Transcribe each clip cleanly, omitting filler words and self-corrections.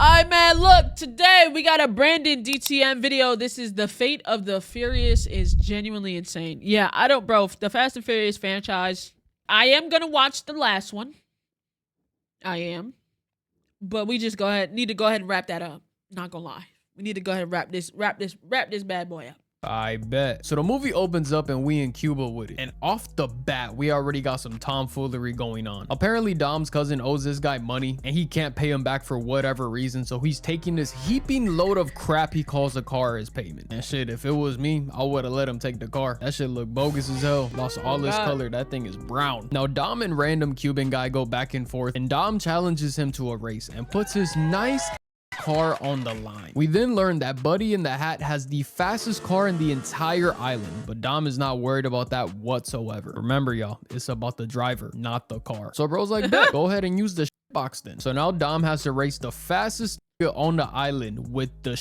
Alright, man, look, today we got a Brandon DTM video. This is the Fate of the Furious is genuinely insane. Yeah, bro, the Fast and Furious franchise, I am gonna watch the last one. I am. But we just need to go ahead and wrap that up. Not gonna lie. We need to go ahead and wrap this bad boy up. I bet. So the movie opens up and we in Cuba with it. And off the bat, we already got some tomfoolery going on. Apparently, Dom's cousin owes this guy money and he can't pay him back for whatever reason. So he's taking this heaping load of crap he calls a car as payment. And shit, if it was me, I would have let him take the car. That shit look bogus as hell. Lost all its color. That thing is brown. Now, Dom and random Cuban guy go back and forth and Dom challenges him to a race and puts his nice car on the line. We then learn that Buddy in the Hat has the fastest car in the entire island, but Dom is not worried about that whatsoever. Remember, y'all, it's about the driver, not the car. So bro's like, bet, go ahead and use the box then. So now Dom has to race the fastest on the island with the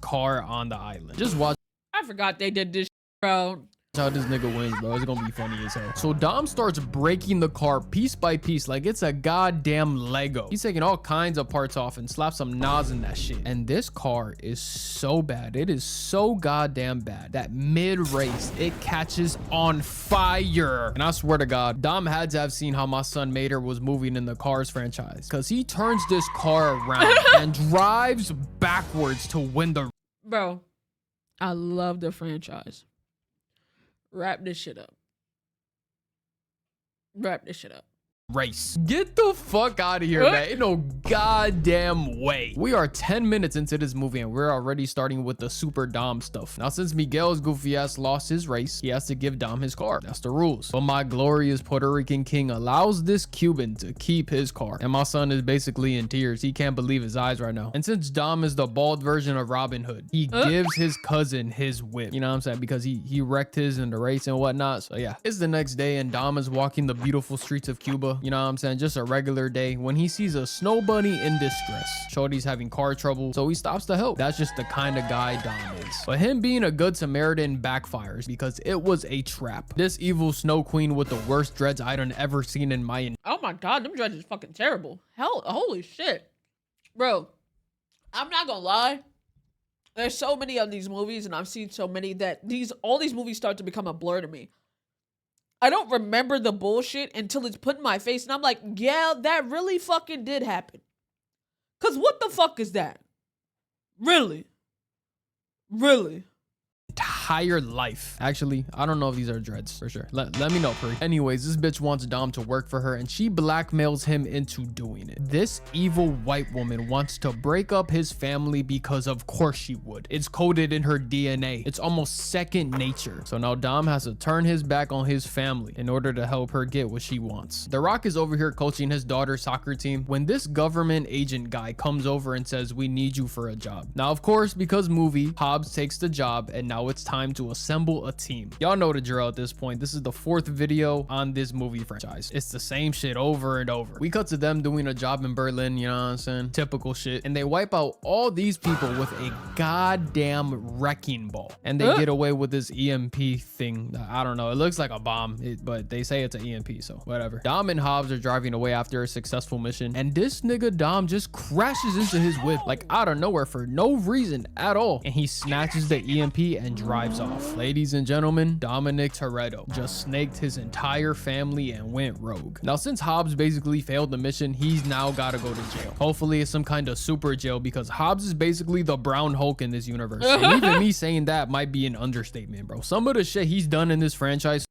car on the island. Just watch. I forgot they did this, bro. How this nigga wins, bro. It's gonna be funny as hell. So Dom starts breaking the car piece by piece like it's a goddamn Lego. He's taking all kinds of parts off and slaps some NOS in that shit. And this car is so bad. It is so goddamn bad that mid-race, it catches on fire. And I swear to God, Dom had to have seen how my son Mater was moving in the Cars franchise, because he turns this car around and drives backwards to win the... Bro, I love the franchise. Wrap this shit up. Wrap this shit up. Race. Get the fuck out of here, man. Ain't no goddamn way. We are 10 minutes into this movie and we're already starting with the super Dom stuff. Now, since Miguel's goofy ass lost his race, he has to give Dom his car. That's the rules. But my glorious Puerto Rican king allows this Cuban to keep his car. And my son is basically in tears. He can't believe his eyes right now. And since Dom is the bald version of Robin Hood, he gives his cousin his whip. You know what I'm saying? Because he wrecked his in the race and whatnot. So yeah, it's the next day and Dom is walking the beautiful streets of Cuba. You know what I'm saying? Just a regular day when he sees a snow bunny in distress. Shorty's having car trouble, so he stops to help. That's just the kind of guy Dom is. But him being a good Samaritan backfires because it was a trap. This evil snow queen with the worst dreads I done ever seen in my... Oh my God, them dreads is fucking terrible. Hell, holy shit. Bro, I'm not gonna lie. There's so many of these movies and I've seen so many that all these movies start to become a blur to me. I don't remember the bullshit until it's put in my face. And I'm like, yeah, that really fucking did happen. Because what the fuck is that? Really? Really? Entire life. Actually, I don't know if these are dreads for sure. Let me know, Pri. Anyways, this bitch wants Dom to work for her and she blackmails him into doing it. This evil white woman wants to break up his family because of course she would. It's coded in her DNA. It's almost second nature. So now Dom has to turn his back on his family in order to help her get what she wants. The Rock is over here coaching his daughter's soccer team when this government agent guy comes over and says, we need you for a job. Now, of course, because movie, Hobbs takes the job and now it's time to assemble a team. Y'all know the drill at this point. This is the 4th video on this movie franchise. It's the same shit over and over. We cut to them doing a job in Berlin, you know what I'm saying? Typical shit. And they wipe out all these people with a goddamn wrecking ball. And they get away with this EMP thing. I don't know. It looks like a bomb, but they say it's an EMP, so whatever. Dom and Hobbs are driving away after a successful mission. And this nigga Dom just crashes into his whip like out of nowhere for no reason at all. And he snatches the EMP and drives off. Ladies and gentlemen, Dominic Toretto just snaked his entire family and went rogue. Now, since Hobbs basically failed the mission, he's now got to go to jail. Hopefully it's some kind of super jail because Hobbs is basically the Brown Hulk in this universe. And even me saying that might be an understatement, bro. Some of the shit he's done in this franchise.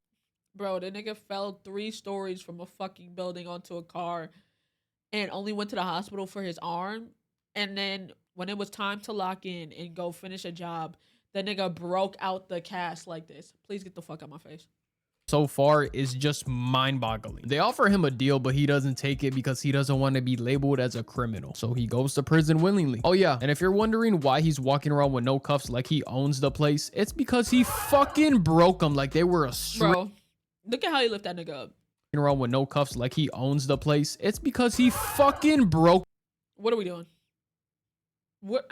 Bro, the nigga fell 3 stories from a fucking building onto a car and only went to the hospital for his arm. And then when it was time to lock in and go finish a job, the nigga broke out the cast like this. Please get the fuck out my face. So far is just mind-boggling. They offer him a deal, but he doesn't take it because he doesn't want to be labeled as a criminal. So he goes to prison willingly. Oh yeah, and if you're wondering why he's walking around with no cuffs like he owns the place, it's because he fucking broke them like they were a Bro, look at how he lift that nigga up. Around with no cuffs like he owns the place. It's because he fucking broke. What are we doing? What?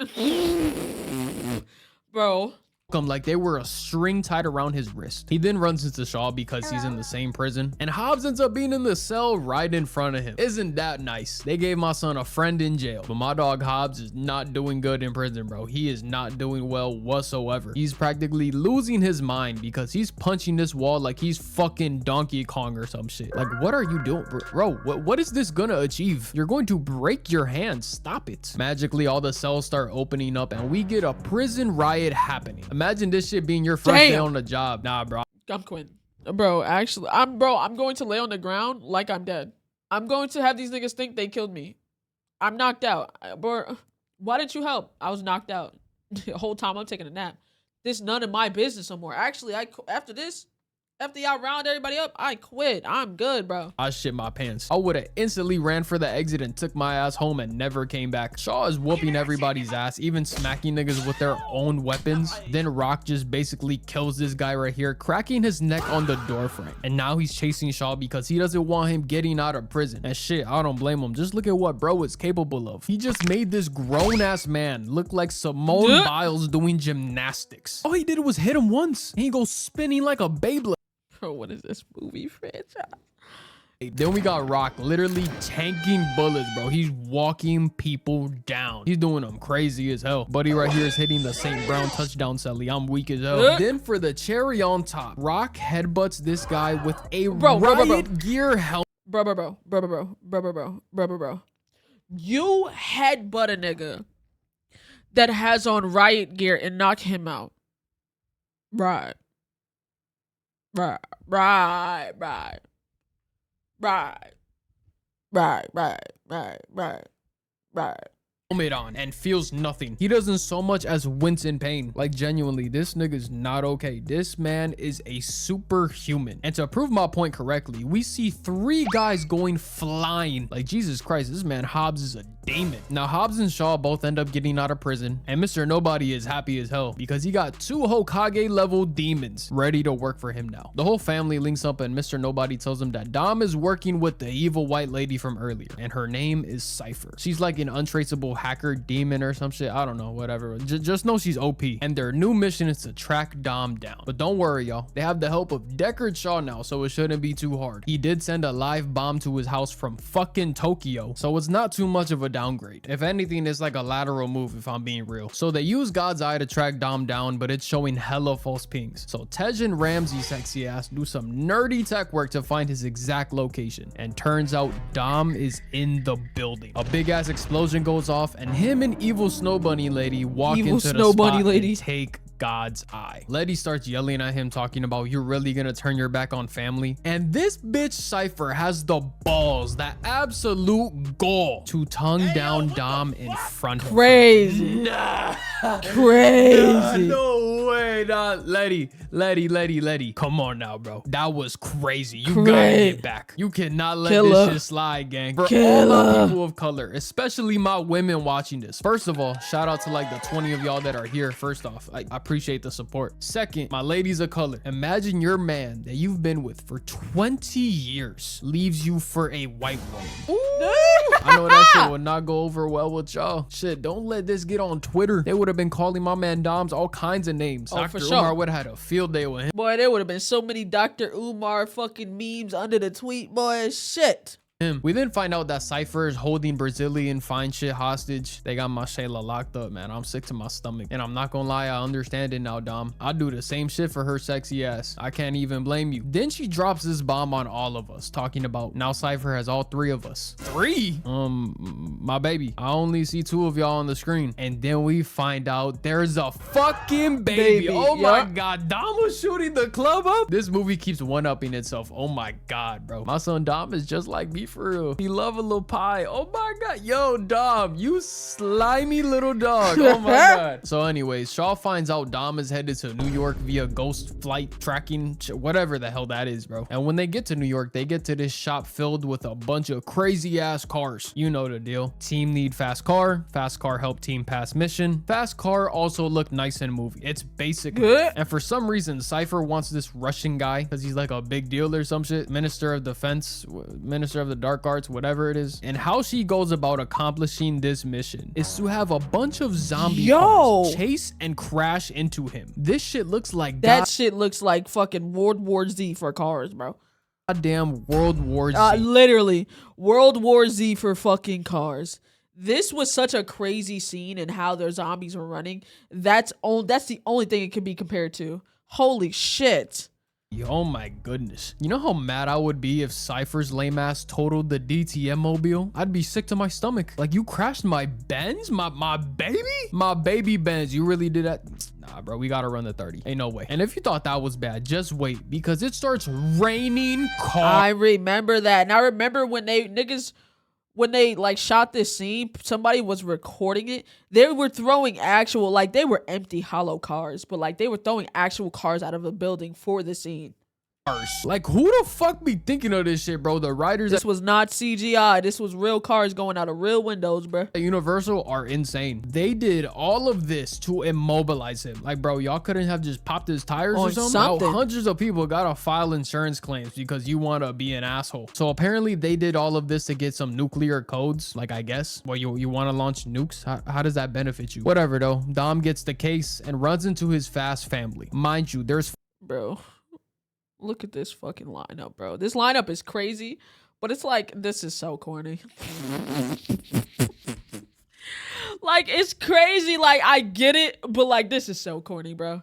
Bro, him like they were a string tied around his wrist. He then runs into Shaw because he's in the same prison, and Hobbs ends up being in the cell right in front of him. Isn't that nice? They gave my son a friend in jail, but my dog Hobbs is not doing good in prison, bro. He is not doing well whatsoever. He's practically losing his mind because he's punching this wall like he's fucking Donkey Kong or some shit. Like, what are you doing, bro? What is this gonna achieve? You're going to break your hand. Stop it. Magically, all the cells start opening up and we get a prison riot happening. Imagine this shit being your first day on the job. Nah, bro. I'm quitting. Bro, actually, I'm going to lay on the ground like I'm dead. I'm going to have these niggas think they killed me. I'm knocked out. Bro, why didn't you help? I was knocked out. The whole time I'm taking a nap. This none of my business no more. Actually, after y'all round everybody up, I quit. I'm good, bro. I shit my pants. I would have instantly ran for the exit and took my ass home and never came back. Shaw is whooping everybody's ass, even smacking niggas with their own weapons. Then Rock just basically kills this guy right here, cracking his neck on the door frame. And now he's chasing Shaw because he doesn't want him getting out of prison. And shit, I don't blame him. Just look at what bro is capable of. He just made this grown-ass man look like Simone Biles doing gymnastics. All he did was hit him once. And he goes spinning like a Beyblade. Bro, what is this movie franchise? Then we got Rock literally tanking bullets, bro. He's walking people down. He's doing them crazy as hell. Buddy right here is hitting the St. Brown touchdown celly. I'm weak as hell. Then for the cherry on top, Rock headbutts this guy with a riot gear helmet. Bro. You headbutt a nigga that has on riot gear and knock him out. Right. Helmet on and feels nothing. He doesn't so much as wince in pain. Like, genuinely, this nigga's not okay. This man is a superhuman. And to prove my point correctly, we see 3 guys going flying. Like, Jesus Christ, this man Hobbs is a demon. Now, Hobbs and Shaw both end up getting out of prison, and Mr. Nobody is happy as hell because he got 2 Hokage level demons ready to work for him now. The whole family links up and Mr. Nobody tells him that Dom is working with the evil white lady from earlier, and her name is Cipher. She's like an untraceable hacker demon or some shit. I don't know, whatever. Just know she's OP, and their new mission is to track Dom down. But don't worry, y'all. They have the help of Deckard Shaw now, so it shouldn't be too hard. He did send a live bomb to his house from fucking Tokyo, so it's not too much of a downgrade. If anything, it's like a lateral move if I'm being real. So they use God's Eye to track Dom down, but it's showing hella false pings. So Tej and Ramsey sexy ass do some nerdy tech work to find his exact location, and turns out Dom is in the building. A big ass explosion goes off and him and evil Snow Bunny lady walk into the spot and take God's Eye. Letty starts yelling at him, talking about, you're really gonna turn your back on family? And this bitch Cipher has the balls, that absolute gall, to tongue down Dom in front of him. Nah. Crazy. No way, nah. Letty. Come on now, bro. That was crazy. You gotta get back. You cannot let this shit slide, gang. For all my people of color, especially my women watching this. First of all, shout out to like the 20 of y'all that are here. First off, I appreciate the support. Second, my ladies of color, imagine your man that you've been with for 20 years leaves you for a white woman. I know that shit would not go over well with y'all. Shit, don't let this get on Twitter. They would have been calling my man Doms all kinds of names. Dr. Umar would have had a field day with him. Boy, there would have been so many Dr. Umar fucking memes under the tweet, boy. Shit. We then find out that Cipher is holding Brazilian fine shit hostage. They got my Shayla locked up, man. I'm sick to my stomach. And I'm not gonna lie, I understand it now, Dom. I'd do the same shit for her sexy ass. I can't even blame you. Then she drops this bomb on all of us, talking about now Cipher has all 3 of us. 3? My baby. I only see 2 of y'all on the screen. And then we find out there's a fucking baby. Oh my God. Dom was shooting the club up. This movie keeps one-upping itself. Oh my God, bro. My son Dom is just like me for real. He love a little pie. Oh my God. Yo, Dom, you slimy little dog. Oh my God. So anyways, Shaw finds out Dom is headed to New York via ghost flight tracking, whatever the hell that is, bro. And when they get to New York, they get to this shop filled with a bunch of crazy ass cars. You know the deal. Team need fast car help team pass mission. Fast car also look nice in movie. It's basic. And for some reason, Cipher wants this Russian guy because he's like a big deal or some shit. Minister of Defense. dark arts, whatever it is. And how she goes about accomplishing this mission is to have a bunch of zombie cars chase and crash into him. This shit looks like shit looks like fucking World War Z for cars, bro. Goddamn World War Z. Literally World War Z for fucking cars. This was such a crazy scene and how their zombies were running. That's the only thing it could be compared to. Holy shit. Oh my goodness. You know how mad I would be if Cipher's lame ass totaled the DTM mobile? I'd be sick to my stomach. Like, you crashed my Benz? My baby? My baby Benz. You really did that? Nah, bro, we gotta run the 30. Ain't no way. And if you thought that was bad, just wait, because it starts raining cars. I remember that. And I remember when they like shot this scene, somebody was recording it. They were throwing actual, like, they were empty hollow cars, but like they were throwing actual cars out of a building for the scene. Like, who the fuck be thinking of this shit, bro? The writers. This was not CGI. This was real cars going out of real windows, bro. Universal are insane. They did all of this to immobilize him. Like, bro, y'all couldn't have just popped his tires or something? Now, hundreds of people gotta file insurance claims because you want to be an asshole. So apparently they did all of this to get some nuclear codes, like, I guess. Well, you want to launch nukes? How does that benefit you? Whatever, though. Dom gets the case and runs into his fast family. Mind you, there's... Bro, look at this fucking lineup, bro. This lineup is crazy, but it's like, this is so corny. Like, it's crazy. Like, I get it, but like, this is so corny, bro.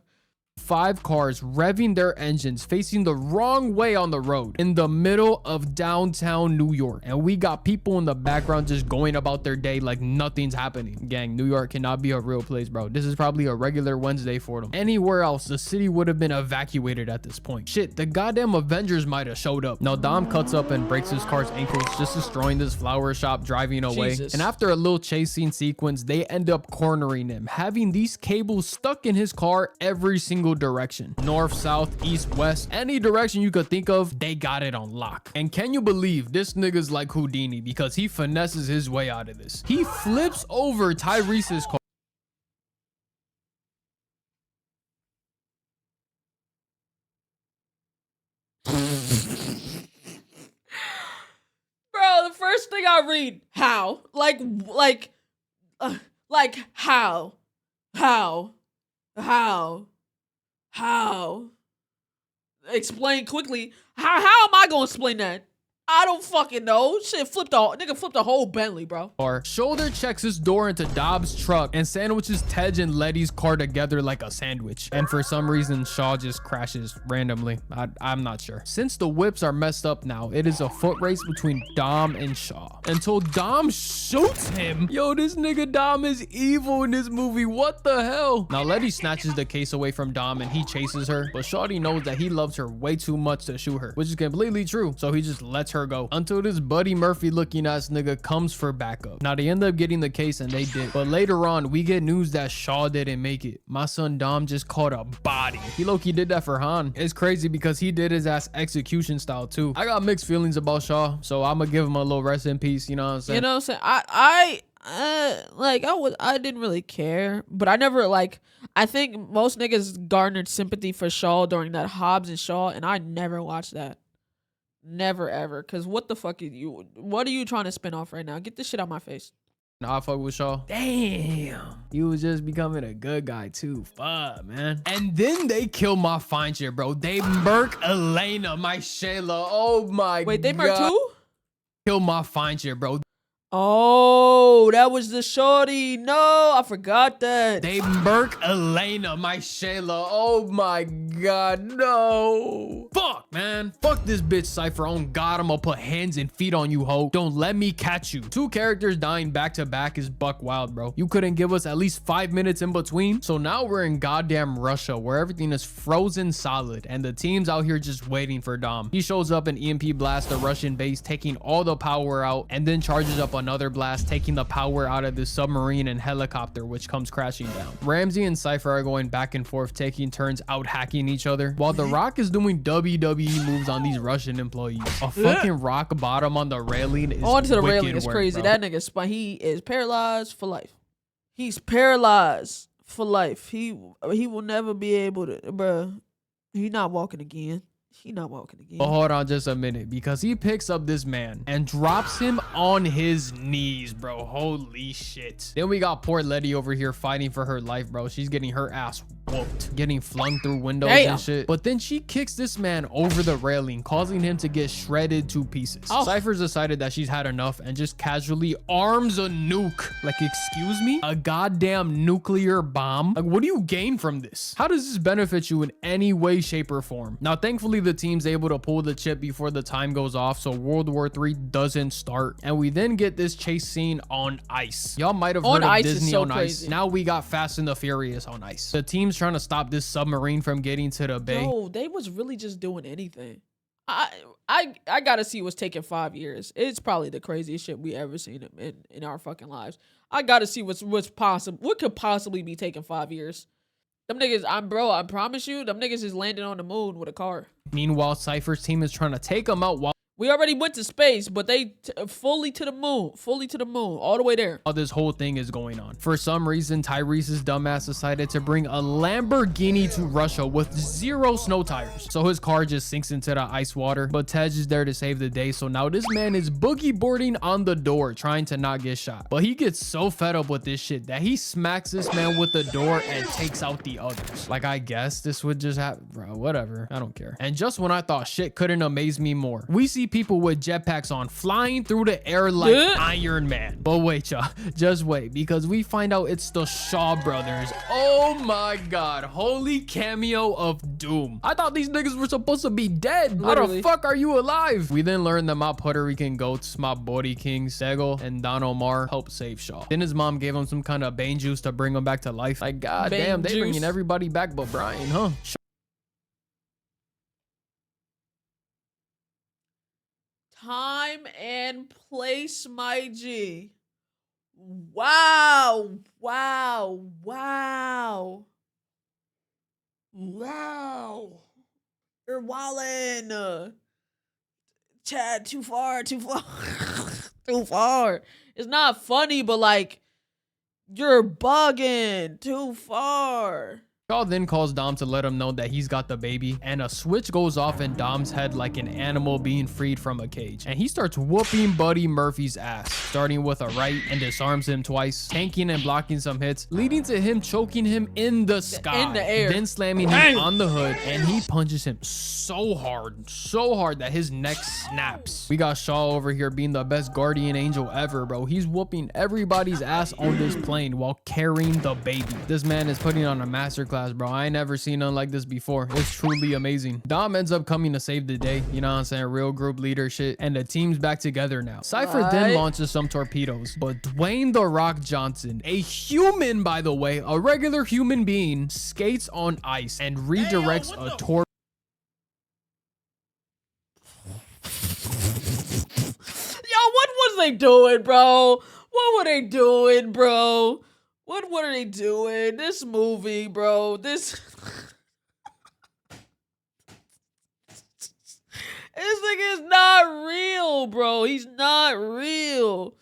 5 cars revving their engines facing the wrong way on the road in the middle of downtown New York, and we got people in the background just going about their day like nothing's happening. Gang, New York cannot be a real place, bro. This is probably a regular Wednesday for them. Anywhere else, the city would have been evacuated at this point. Shit, the goddamn Avengers might have showed up. Now Dom cuts up and breaks his car's ankles, just destroying this flower shop, driving away. Jesus. And after a little chasing sequence, they end up cornering him, having these cables stuck in his car every single direction. North, south, east, west, any direction you could think of, they got it on lock. And can you believe this nigga's like Houdini, because he finesses his way out of this. He flips over Tyrese's car. Bro, the first thing I read, how? Like how? How? Explain quickly. How am I gonna explain that? I don't fucking know. Shit, nigga flipped a whole Bentley, bro. Or shoulder checks his door into Dobbs' truck and sandwiches Tej and Letty's car together like a sandwich. And for some reason, Shaw just crashes randomly. I'm not sure. Since the whips are messed up now, it is a foot race between Dom and Shaw until Dom shoots him. Yo, this nigga Dom is evil in this movie. What the hell? Now Letty snatches the case away from Dom and he chases her, but Shawty knows that he loves her way too much to shoot her, which is completely true. So he just lets her go until this Buddy Murphy looking ass nigga comes for backup. Now they end up getting the case and they did, but later on we get news that Shaw didn't make it. My son Dom just caught a body. He low-key did that for Han. It's crazy because he did his ass execution style too. I got mixed feelings about Shaw, so I'm gonna give him a little rest in peace. You know what I'm saying? You know what I'm saying? I didn't really care, but I never I think most niggas garnered sympathy for Shaw during that Hobbs and Shaw, and I never watched that. Never ever. Cause what the fuck what are you trying to spin off right now? Get this shit out my face. I fuck with Shaw. Damn. He was just becoming a good guy too. Fuck, man. And then they kill my fine shit, bro. They murk Elena, my Shayla. Oh my god. Wait, they murked who? Kill my fine shit, bro. Oh, that was the shorty. No, I forgot that. They murk Elena, my Shayla. Oh my god, no. Fuck, man. Fuck this bitch, Cipher. On God, I'm gonna put hands and feet on you, ho. Don't let me catch you. 2 characters dying back to back is buck wild, bro. You couldn't give us at least 5 minutes in between. So now we're in goddamn Russia, where everything is frozen solid, and the team's out here just waiting for Dom. He shows up and EMP blasts the Russian base, taking all the power out, and then charges up another blast, taking the power out of the submarine and helicopter, which comes crashing down. Ramsey and Cipher are going back and forth, taking turns out hacking each other, while The Rock is doing WWE moves on these Russian employees. A fucking rock bottom on the railing is onto the railing is crazy. Bro. That nigga, he is paralyzed for life. He's paralyzed for life. He will never be able to, bro. He not walking again. He not walking again. But hold on just a minute, because he picks up this man and drops him on his knees, bro. Holy shit. Then we got poor Letty over here fighting for her life, bro. She's getting her ass whooped, getting flung through windows and shit. But then she kicks this man over the railing, causing him to get shredded to pieces. Cipher's decided that she's had enough and just casually arms a nuke. Like, excuse me? A goddamn nuclear bomb? Like, what do you gain from this? How does this benefit you in any way, shape, or form? Now, thankfully, the team's able to pull the chip before the time goes off, so World War III doesn't start. And we then get this chase scene on ice. Y'all might have heard of Disney on ice. Now we got Fast and the Furious on ice. The team's trying to stop this submarine from getting to the bay. No, they was really just doing anything. I gotta see what's taking 5 years. It's probably the craziest shit we ever seen in our fucking lives. I gotta see what's possible. What could possibly be taking 5 years? Them niggas, I promise you, them niggas is landing on the moon with a car. Meanwhile, Cipher's team is trying to take him out while we already went to space, but they fully to the moon, all the way there. While this whole thing is going on. For some reason, Tyrese's dumbass decided to bring a Lamborghini to Russia with 0 snow tires. So his car just sinks into the ice water, but Tej is there to save the day. So now this man is boogie boarding on the door, trying to not get shot. But he gets so fed up with this shit that he smacks this man with the door and takes out the others. Like, I guess this would just happen, bro. Whatever, I don't care. And just when I thought shit couldn't amaze me more, we see people with jetpacks on flying through the air like Iron Man. But wait, y'all, just wait, because we find out it's the Shaw brothers. Oh my god, holy cameo of doom. I thought these niggas were supposed to be dead. Literally. How the fuck are you alive? We then learn that my Puerto Rican goats, my body king Sego and Don Omar, helped save Shaw. Then his mom gave him some kind of bane juice to bring him back to life. Like, god damn, they bringing everybody back but Brian, huh? Time and place, my G. Wow. You're wildin'. Chad, too far. Too far. It's not funny, but like, you're bugging. Too far. Shaw then calls Dom to let him know that he's got the baby, and a switch goes off in Dom's head like an animal being freed from a cage, and he starts whooping Buddy Murphy's ass, starting with a right and disarms him twice, tanking and blocking some hits, leading to him choking him in the sky, in the air, then slamming him on the hood, and he punches him so hard that his neck snaps. We got Shaw over here being the best guardian angel ever, bro. He's whooping everybody's ass on this plane while carrying the baby. This man is putting on a masterclass, bro. I ain't never seen nothing like this before. It's truly amazing. Dom ends up coming to save the day, you know what I'm saying? Real group leader shit, and the team's back together now. Cipher then launches some torpedoes, but Dwayne "The Rock" Johnson, a human by the way, a regular human being, skates on ice and redirects a torpedo. Yo, what was they doing, bro? What were they doing, bro? What were they doing? This movie, bro. This nigga is not real, bro. He's not real.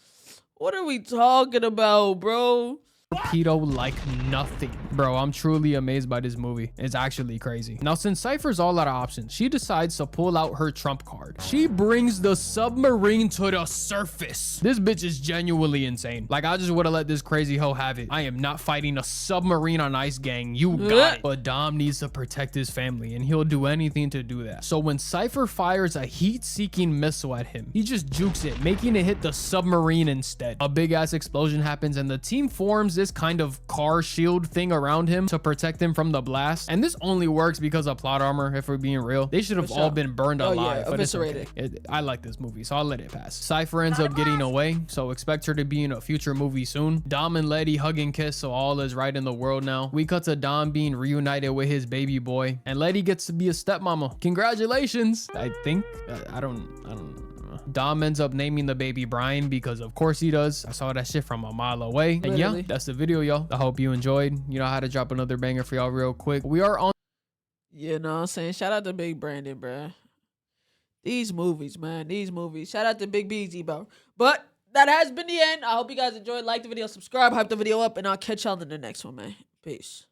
What are we talking about, bro? Torpedo like nothing. Bro, I'm truly amazed by this movie. It's actually crazy. Now, since Cipher's all out of options, she decides to pull out her trump card. She brings the submarine to the surface. This bitch is genuinely insane. Like, I just would have let this crazy hoe have it. I am not fighting a submarine on ice, gang. You got it. But Dom needs to protect his family, and he'll do anything to do that. So when Cipher fires a heat-seeking missile at him, he just jukes it, making it hit the submarine instead. A big-ass explosion happens, and the team forms this kind of car shield thing around him to protect him from the blast. And this only works because of plot armor, if we're being real. They should have all been burned alive, but it's okay. I like this movie, so I'll let it pass. Cipher ends up getting away, so expect her to be in a future movie soon. Dom and Letty hug and kiss, so all is right in the world now. We cut to Dom being reunited with his baby boy, and Letty gets to be a stepmama. Congratulations, I think. I don't know. Dom ends up naming the baby Brian because of course he does. I saw that shit from a mile away. And yeah, that's the video, y'all. I hope you enjoyed. You know how to drop another banger for y'all real quick. We are on. You know what I'm saying? Shout out to Big Brandon, bro. These movies, man. These movies. Shout out to Big BZ, bro. But that has been the end. I hope you guys enjoyed. Like the video, subscribe, hype the video up, and I'll catch y'all in the next one, man. Peace.